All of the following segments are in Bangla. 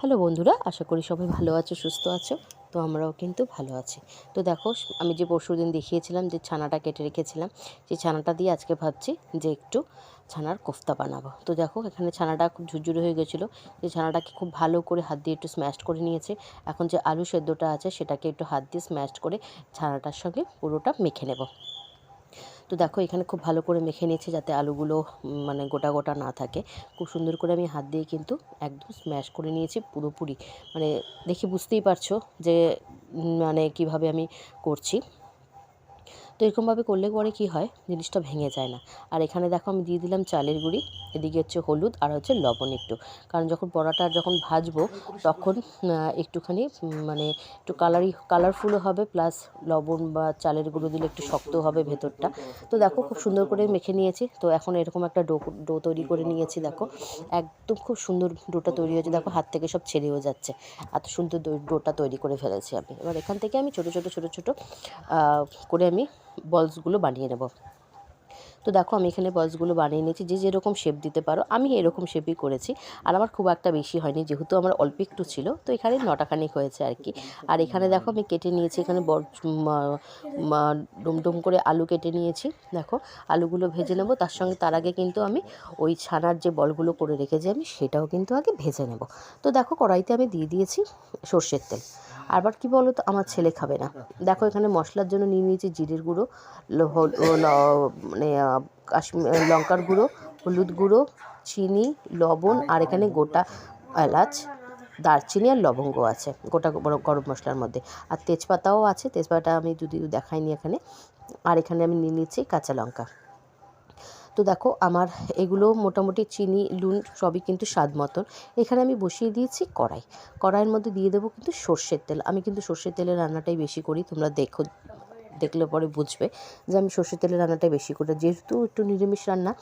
হ্যালো বন্ধুরা, আশা করি সবাই ভালো আছো, সুস্থ আছো। তো আমরাও কিন্তু ভালো আছি। তো দেখো, আমি যে পরশুদিন দেখিয়েছিলাম যে ছানাটা কেটে রেখেছিলাম, সেই ছানাটা দিয়ে আজকে ভাবছি যে একটু ছানার কোফতা বানাবো। তো দেখো, এখানে ছানাটা খুব ঝুরঝুরে হয়ে গেছিলো। যে ছানাটাকে খুব ভালো করে হাত দিয়ে একটু স্ম্যাশড করে নিয়েছে। এখন যে আলু সেদ্ধটা আছে সেটাকে একটু হাত দিয়ে স্ম্যাশড করে ছানাটার সঙ্গে পুরোটা মেখে নেব। তো দেখো, এখানে খুব ভালো করে মেখে নিয়েছি যাতে আলুগুলো মানে গোটা গোটা না থাকে। খুব সুন্দর করে আমি হাত দিয়ে কিন্তু একদম স্ম্যাশ করে নিয়েছি পুরোপুরি। মানে দেখে বুঝতেই পারছো যে মানে কিভাবে আমি করছি। তো এরকমভাবে করলে পরে কী হয়, জিনিসটা ভেঙে যায় না। আর এখানে দেখো, আমি দিয়ে দিলাম চালের গুঁড়ি, এদিকে হচ্ছে হলুদ আর হচ্ছে লবণ একটু। কারণ যখন পরোটা যখন ভাজবো তখন একটুখানি মানে একটু কালারফুলও হবে, প্লাস লবণ বা চালের গুঁড়ো দিলে একটু শক্ত হবে ভেতরটা। তো দেখো, খুব সুন্দর করে মেখে নিয়েছি। তো এখন এরকম একটা ডো তৈরি করে নিয়েছি। দেখো, একদম খুব সুন্দর ডোটা তৈরি হয়েছে। দেখো, হাত থেকে সব ছেড়েও যাচ্ছে, এত সুন্দর ডোটা তৈরি করে ফেলেছি আমি। এবার এখান থেকে আমি ছোটো ছোটো করে আমি বলসগুলো বানিয়ে নেব। তো দেখো, আমি এখানে বলসগুলো বানিয়ে নিয়েছি। যে যেরকম শেপ দিতে পারো, আমি এরকম শেপই করেছি। আর আমার খুব একটা বেশি হয়নি, যেহেতু আমার অল্প একটু ছিল, তো এখানে 9টা হয়েছে আর কি। আর এখানে দেখো, আমি কেটে নিয়েছি এখানে ডুমডুম করে আলু কেটে নিয়েছি। দেখো, আলুগুলো ভেজে নেব। তার আগে কিন্তু আমি ওই ছানার যে বলগুলো করে রেখেছি আমি, সেটাও কিন্তু আগে ভেজে নেব। তো দেখো, কড়াইতে আমি দিয়ে দিয়েছি সর্ষের তেল। আবার কি বলো তো, আমার ছেলে খাবে না। দেখো, এখানে মশলার জন্য নিয়ে নিয়েছি জিরের গুঁড়ো, মানে লঙ্কার গুঁড়ো, হলুদ গুঁড়ো, চিনি, লবণ, আর এখানে গোটা এলাচ, দারচিনি আর লবঙ্গ আছে গোটা গরম মশলার মধ্যে। আর তেজপাতাও আছে, তেজপাতা আমি যদিও দেখাইনি এখানে। আর এখানে আমি নিয়ে নিচ্ছি কাঁচা লঙ্কা। তো দেখো, আমার এগুলো মোটামুটি চিনি নুন সবই কিন্তু স্বাদ মতন। এখানে আমি বসিয়ে দিয়েছি কড়াইয়ের মধ্যে দিয়ে দেবো কিন্তু সর্ষের তেল। আমি কিন্তু সর্ষের তেলের রান্নাটাই বেশি করি, তোমরা দেখলে পরে বুঝবে যে আমি সর্ষের তেলের রান্নাটাই বেশি করি। যেহেতু একটু নিরামিষ রান্না,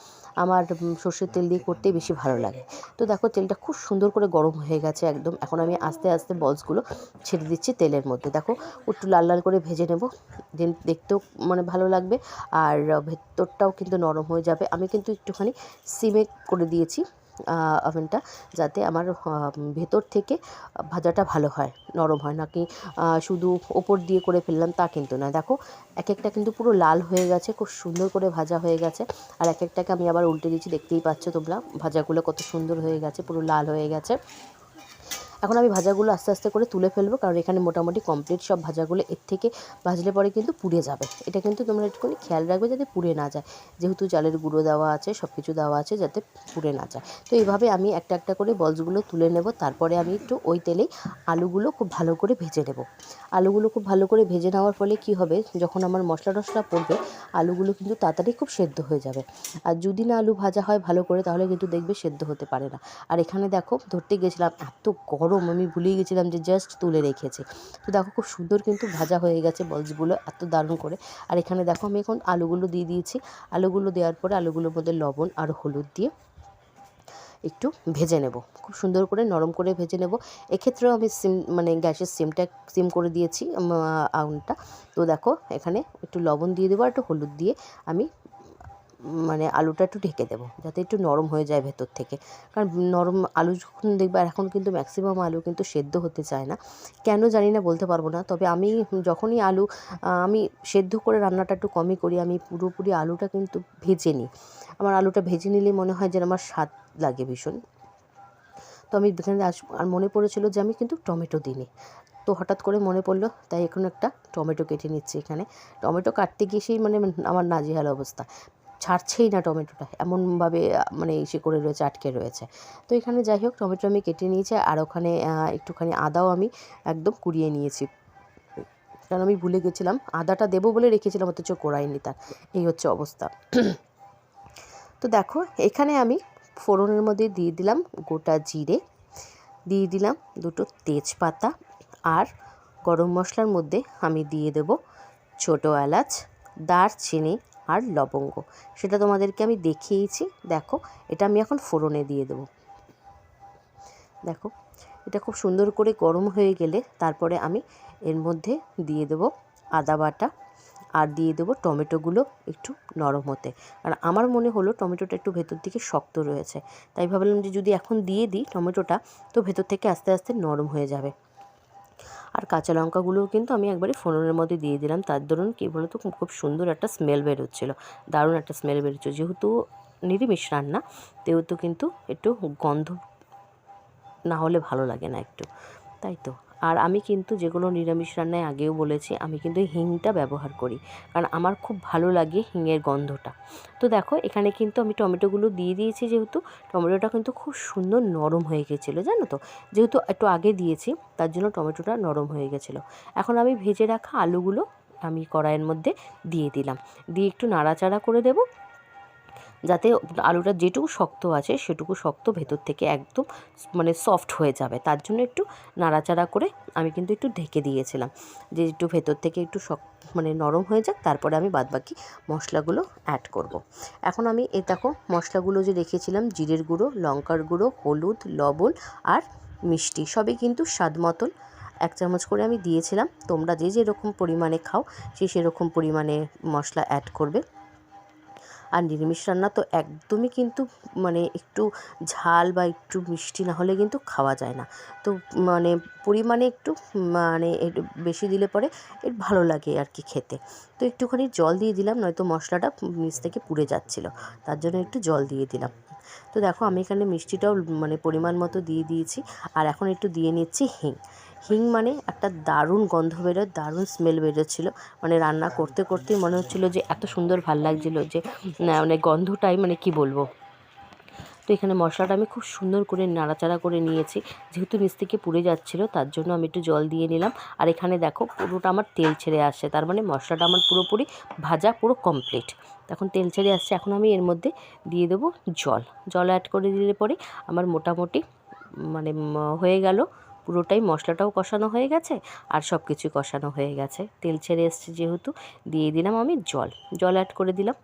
আমার সর্ষের তেল দিয়ে করতেই বেশি ভালো লাগে। তো দেখো, তেলটা খুব সুন্দর করে গরম হয়ে গেছে একদম। এখন আমি আস্তে আস্তে বলসগুলো ছেড়ে দিচ্ছি তেলের মধ্যে। দেখো, একটু লাল লাল করে ভেজে নেব, দেখতেও মানে ভালো লাগবে, আর ভেতরটাও কিন্তু নরম হয়ে যাবে। আমি কিন্তু একটুখানি সিমে করে দিয়েছি ওভেনটা, যাতে আমার ভেতর থেকে ভাজাটা ভালো হয়, নরম হয়। নাকি শুধু ওপর দিয়ে করে ফেললাম তা কিন্তু না। দেখো, এক একটা কিন্তু পুরো লাল হয়ে গেছে, খুব সুন্দর করে ভাজা হয়ে গেছে। আর এক একটাকে আমি আবার উল্টে দিচ্ছি, দেখতেই পাচ্ছ তোমরা ভাজাগুলো কত সুন্দর হয়ে গেছে, পুরো লাল হয়ে গেছে। এখন আমি ভাজাগুলো আস্তে আস্তে করে তুলে ফেলবো, কারণ এখানে মোটামুটি কমপ্লিট সব ভাজাগুলো। এর থেকে ভাজলে পরে কিন্তু পুড়ে যাবে। এটা কিন্তু তোমরা একটুখানি খেয়াল রাখবে যাতে পুড়ে না যায়, যেহেতু চালের গুঁড়ো দেওয়া আছে, সব কিছু দেওয়া আছে, যাতে পুড়ে না যায়। তো এইভাবে আমি একটা একটা করে বলসগুলো তুলে নেব। তারপরে আমি একটু ওই তেলেই আলুগুলো খুব ভালো করে ভেজে নেব। আলুগুলো খুব ভালো করে ভেজে নেওয়ার ফলে কি হবে, যখন আমার মশলা টশলা পড়বে, আলুগুলো কিন্তু তাড়াতাড়ি খুব সেদ্ধ হয়ে যাবে। আর যদি না আলু ভাজা হয় ভালো করে, তাহলে কিন্তু দেখবে সেদ্ধ হতে পারে না। আর এখানে দেখো, ধরতে গেছিলাম, এত গরম আমি ভুলেই গেছিলাম যে জাস্ট তুলে রেখেছি। তো দেখো, খুব সুন্দর কিন্তু ভাজা হয়ে গেছে বলসগুলো, এত দারুণ করে। আর এখানে দেখো, আমি এখন আলুগুলো দিয়ে দিয়েছি। আলুগুলো দেওয়ার পরে আলুগুলোর মধ্যে লবণ আর হলুদ দিয়ে একটু ভেজে নেব, খুব সুন্দর করে নরম করে ভেজে নেব। এক্ষেত্রেও আমি মানে গ্যাসের সিম করে দিয়েছি আগুনটা। তো দেখো, এখানে একটু লবণ দিয়ে দেবো, আর একটু হলুদ দিয়ে আমি মানে আলুটা একটু ঢেকে দেবো, যাতে একটু নরম হয়ে যায় ভেতর থেকে। কারণ নরম আলু যখন দেখবে, আর এখন কিন্তু ম্যাক্সিমাম আলু কিন্তু সেদ্ধ হতে চায় না, কেন জানি না, বলতে পারবো না। তবে আমি যখনই আলু আমি সেদ্ধ করে রান্নাটা একটু কমই করি, আমি পুরোপুরি আলুটা কিন্তু ভেজে নিই। আমার আলুটা ভেজে নিলে মনে হয় যেন আমার স্বাদ লাগে ভীষণ। তো আমি এখানে আর মনে পড়েছিল যে আমি কিন্তু টমেটো দিইনি। তো হঠাৎ করে মনে পড়লো, তাই এখন একটা টমেটো কেটে নিচ্ছি। এখানে টমেটো কাটতে গিয়ে সেই মানে আমার নাজেহাল অবস্থা, ছাড়ছেই না টমেটোটা, এমনভাবে মানে ইসে করে রয়েছে, আটকে রয়েছে। তো এখানে যাই হোক, টমেটো আমি কেটে নিয়েছি। আর ওখানে একটুখানি আদাও আমি একদম কুড়িয়ে নিয়েছি, কারণ আমি ভুলে গেছিলাম, আদাটা দেবো বলে রেখেছিলাম, অথচ কোড়াইনি। তার এই হচ্ছে অবস্থা। তো দেখো, এখানে আমি ফোড়নের মধ্যে দিয়ে দিলাম গোটা জিরে, দিয়ে দিলাম দুটো তেজপাতা, আর গরম মশলার মধ্যে আমি দিয়ে দেব ছোটো এলাচ, দারচিনি আর লবঙ্গ। সেটা তোমাদেরকে আমি দেখিয়েছি। দেখো, এটা আমি এখন ফোড়নে দিয়ে দেব। দেখো, এটা খুব সুন্দর করে গরম হয়ে গেলে তারপরে আমি এর মধ্যে দিয়ে দেব আদা বাটা আর দিয়ে দেবো টমেটোগুলো একটু নরম হতে, কারণ আমার মনে হলো টমেটোটা একটু ভেতর দিকে শক্ত রয়েছে, তাই ভাবলাম যে যদি এখন দিয়ে দিই টমেটোটা তো ভেতর থেকে আস্তে আস্তে নরম হয়ে যাবে। আর কাঁচা লঙ্কাগুলোও কিন্তু আমি একবারে ফোড়নের মধ্যে দিয়ে দিলাম, তার দরুন কী বলতো খুব সুন্দর একটা স্মেল বেরোচ্ছিলো, দারুণ একটা স্মেল বেরোচ্ছিলো। যেহেতু নিরামিষ রান্না যেহেতু কিন্তু একটু গন্ধ না হলে ভালো লাগে না একটু, তাই তো। আর আমি কিন্তু যেগুলো নিরামিষ রান্নায় আগেও বলেছি আমি কিন্তু হিংটা ব্যবহার করি, কারণ আমার খুব ভালো লাগে হিঙের গন্ধটা। তো দেখো এখানে কিন্তু আমি টমেটোগুলো দিয়ে দিয়েছি, যেহেতু টমেটোটা কিন্তু খুব সুন্দর নরম হয়ে গেছিলো জানো তো, যেহেতু একটু আগে দিয়েছি তার জন্য টমেটোটা নরম হয়ে গেছিলো। এখন আমি ভেজে রাখা আলুগুলো আমি কড়াইয়ের মধ্যে দিয়ে দিলাম, দিয়ে একটু নাড়াচাড়া করে দেবো, যাতে আলুটা যেটুকু শক্ত আছে সেটুকু শক্ত ভেতর থেকে একদম মানে সফট হয়ে যাবে, তার জন্য একটু নাড়াচাড়া করে আমি কিন্তু একটু ঢেকে দিয়েছিলাম, যে একটু ভেতর থেকে একটু মানে নরম হয়ে যাক, তারপরে আমি বাদবাকি মশলাগুলো অ্যাড করব। এখন আমি দেখো মশলাগুলো যে রেখেছিলাম, জিরের গুঁড়ো, লঙ্কার গুঁড়ো, হলুদ, লবণ আর মিষ্টি সবই কিন্তু স্বাদ মতন 1 চামচ করে আমি দিয়েছিলাম। তোমরা যে যেরকম পরিমাণে খাও সেরকম পরিমাণে মশলা অ্যাড করবে। আর নিরামিষ রান্না তো একদমই কিন্তু মানে একটু ঝাল বা একটু মিষ্টি না হলে কিন্তু খাওয়া যায় না, তো মানে পরিমাণে একটু মানে একটু বেশি দিলে পরে এর ভালো লাগে আর কি খেতে। তো একটুখানি জল দিয়ে দিলাম, নয়তো মশলাটা নিচ থেকে পুড়ে যাচ্ছিলো, তার জন্য একটু জল দিয়ে দিলাম। তো দেখো আমি এখানে মিষ্টিটাও মানে পরিমাণ মতো দিয়ে দিয়েছি। আর এখন একটু দিয়ে নিচ্ছি হিং। হিং মানে একটা দারুণ গন্ধ বেরোয়, দারুণ স্মেল বেরোচ্ছিলো, মানে রান্না করতে করতেই মনে হচ্ছিলো যে এত সুন্দর ভাল লাগছিলো যে মানে গন্ধটাই মানে কি বলবো। তো এখানে মশলাটা আমি খুব সুন্দর করে নাড়াচাড়া করে নিয়েছি, যেহেতু নিচ থেকে পুড়ে যাচ্ছিলো তার জন্য আমি একটু জল দিয়ে নিলাম। আর এখানে দেখো পুরোটা আমার তেল ছেড়ে আসছে, তার মানে মশলাটা আমার পুরোপুরি ভাজা পুরো কমপ্লিট। এখন তেল ছেড়ে আসছে, এখন আমি এর মধ্যে দিয়ে দেবো জল অ্যাড করে দিলে পরে আমার মোটামুটি মানে হয়ে গেল, পুরোটাই মশলাটাও কষানো হয়ে গেছে আর সব কিছু কষানো হয়ে গেছে। তেল ছেড়ে এসছে যেহেতু দিয়ে দিলাম আমি জল অ্যাড করে দিলাম।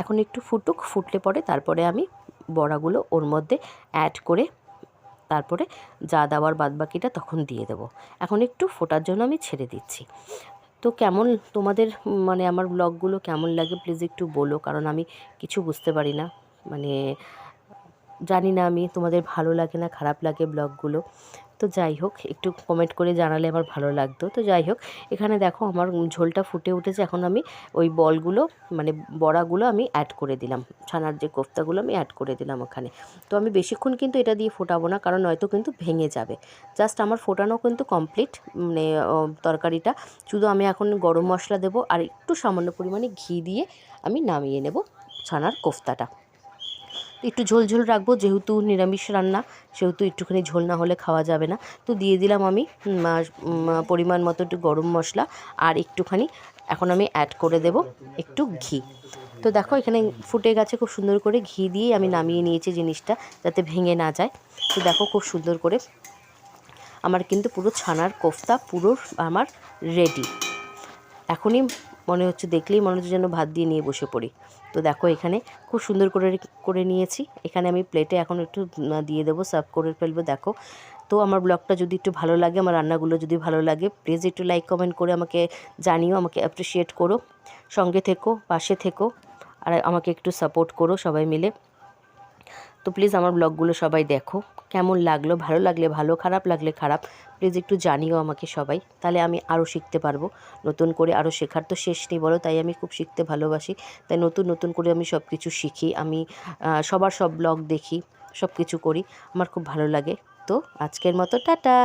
এখন একটু ফুটলে পরে তারপরে আমি বড়াগুলো ওর মধ্যে অ্যাড করে তারপরে যা দেওয়ার বাদবাকিটা তখন দিয়ে দেবো। এখন একটু ফোটার জন্য আমি ছেড়ে দিচ্ছি। তো কেমন তোমাদের মানে আমার ব্লগগুলো কেমন লাগে প্লিজ একটু বলো, কারণ আমি কিছু বুঝতে পারি না, মানে জানি না আমি তোমাদের ভালো লাগে না খারাপ লাগে ব্লগগুলো। তো যাই হোক একটু কমেন্ট করে জানালে আমার ভালো লাগতো। তো যাই হোক এখানে দেখো আমার ঝোলটা ফুটে উঠেছে, এখন আমি ওই বলগুলো মানে বড়াগুলো আমি অ্যাড করে দিলাম, ছানার যে কোফতাগুলো আমি অ্যাড করে দিলাম ওখানে। তো আমি বেশিক্ষণ কিন্তু এটা দিয়ে ফোটাবো না, কারণ নয়তো কিন্তু ভেঙে যাবে। জাস্ট আমার ফোটানো কিন্তু কমপ্লিট, মানে তরকারিটা শুধু আমি এখন গরম মশলা দেবো আর একটু সামান্য পরিমাণে ঘি দিয়ে আমি নামিয়ে নেব ছানার কোফতাটা। একটু ঝোল ঝোল রাখবো, যেহেতু নিরামিষ রান্না সেহেতু একটুখানি ঝোল না হলে খাওয়া যাবে না। তো দিয়ে দিলাম আমি পরিমাণ মতো একটু গরম মশলা আর একটুখানি এখন আমি অ্যাড করে দেব একটু ঘি। তো দেখো এখানে ফুটে গেছে খুব সুন্দর করে, ঘি দিয়ে আমি নামিয়ে নিয়েছি জিনিসটা যাতে ভেঙে না যায়। তো দেখো খুব সুন্দর করে আমার কিন্তু পুরো ছানার কোফতা পুরো আমার রেডি। এখনই মনে হচ্ছে, দেখলেই মনে হচ্ছে যেন ভাত দিয়ে নিয়ে বসে পড়ি। তো দেখো এখানে খুব সুন্দর করে নিয়েছি, এখানে আমি প্লেটে এখন একটু দিয়ে দেবো, সার্ভ করে ফেলবো। দেখো তো আমার ব্লগটা যদি একটু ভালো লাগে, আমার রান্নাগুলো যদি ভালো লাগে প্লিজ একটু লাইক কমেন্ট করে আমাকে জানিও, আমাকে অ্যাপ্রিসিয়েট করো, সঙ্গে থেকো, পাশে থেকো আর আমাকে একটু সাপোর্ট করো সবাই মিলে। তো প্লিজ আমার ব্লগগুলো সবাই দেখো, কেমন লাগলো, ভালো লাগলে ভালো, খারাপ লাগলে খারাপ, প্লিজ একটু জানিও আমাকে সবাই, তাহলে আমি আরও শিখতে পারবো, নতুন করে আরও শেখার তো শেষ নেই বলো, তাই আমি খুব শিখতে ভালোবাসি, তাই নতুন করে আমি সব কিছু শিখি, আমি সবার সব ব্লগ দেখি, সব কিছু করি, আমার খুব ভালো লাগে। তো আজকের মতো টাটা।